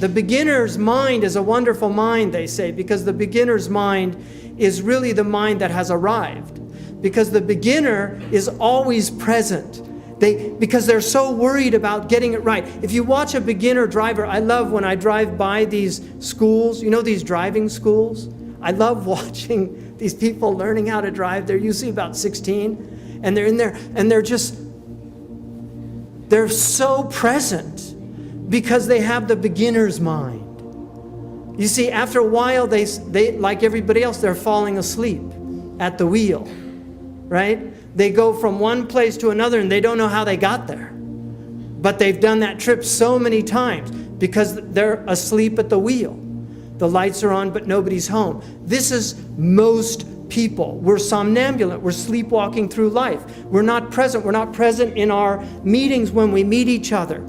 The beginner's mind is a wonderful mind, they say, because the beginner's mind is really the mind that has arrived. Because the beginner is always present. Because they're so worried about getting it right. If you watch a beginner driver, I love when I drive by these schools, you know, these driving schools. I love watching these people learning how to drive. They're usually about 16, and they're in there, and they're so present because they have the beginner's mind. You see, after a while, they like everybody else, they're falling asleep at the wheel, right? They go from one place to another and they don't know how they got there. But they've done that trip so many times because they're asleep at the wheel. The lights are on, but nobody's home. This is most people. We're somnambulant. We're sleepwalking through life. We're not present. We're not present in our meetings when we meet each other.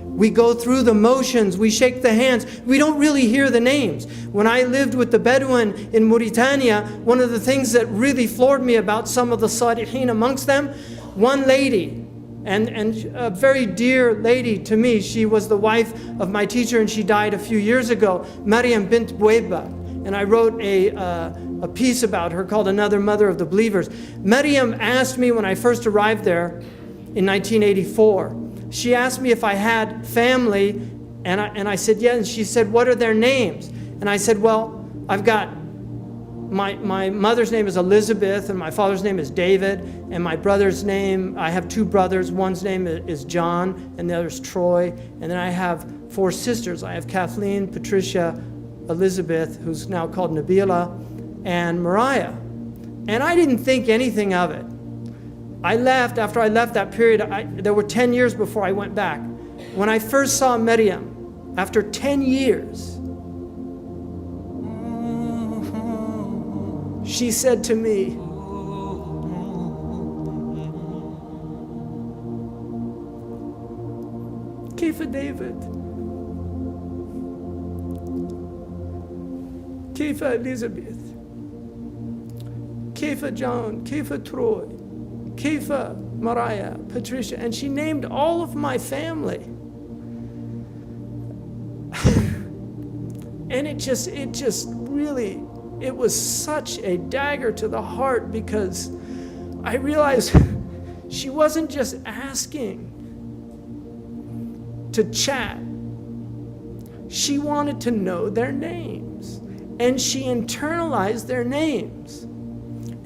We go through the motions. We shake the hands. We don't really hear the names. When I lived with the Bedouin in Mauritania, one of the things that really floored me about some of the Salihin amongst them, one lady, and a very dear lady to me, she was the wife of my teacher and she died a few years ago, Maryam bint Boueba. And I wrote a piece about her called Another Mother of the Believers. Maryam asked me when I first arrived there in 1984, she asked me if I had family, and I said, yeah, and she said, what are their names? And I said, well, I've got, my mother's name is Elizabeth, and my father's name is David, and my brother's name, I have two brothers, one's name is John, and the other's Troy, and then I have 4 sisters. I have Kathleen, Patricia, Elizabeth, who's now called Nabila, and Mariah. And I didn't think anything of it. After I left that period, there were 10 years before I went back. When I first saw Miriam, after 10 years, she said to me, "Kaifa David? Kaifa Elizabeth? Kaifa John? Kaifa Troy? Kaifa Mariah, Patricia?" And she named all of my family. And it was such a dagger to the heart, because I realized she wasn't just asking to chat. She wanted to know their names, and she internalized their names.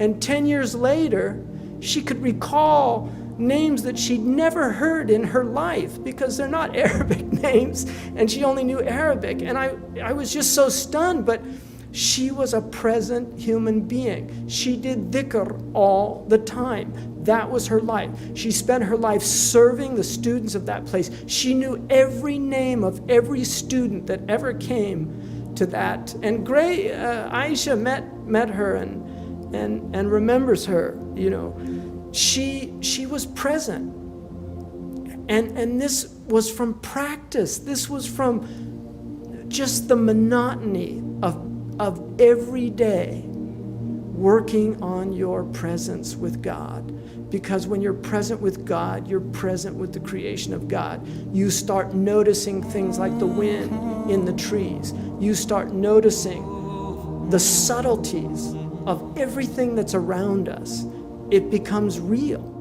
And 10 years later, she could recall names that she'd never heard in her life, because they're not Arabic names, and she only knew Arabic. And I was just so stunned, but she was a present human being. She did dhikr all the time. That was her life. She spent her life serving the students of that place. She knew every name of every student that ever came to that. And Aisha met her and remembers her, you know. She was present. And this was from practice. This was from just the monotony of every day working on your presence with God. Because when you're present with God, you're present with the creation of God. You start noticing things like the wind in the trees. You start noticing the subtleties of everything that's around us. It becomes real.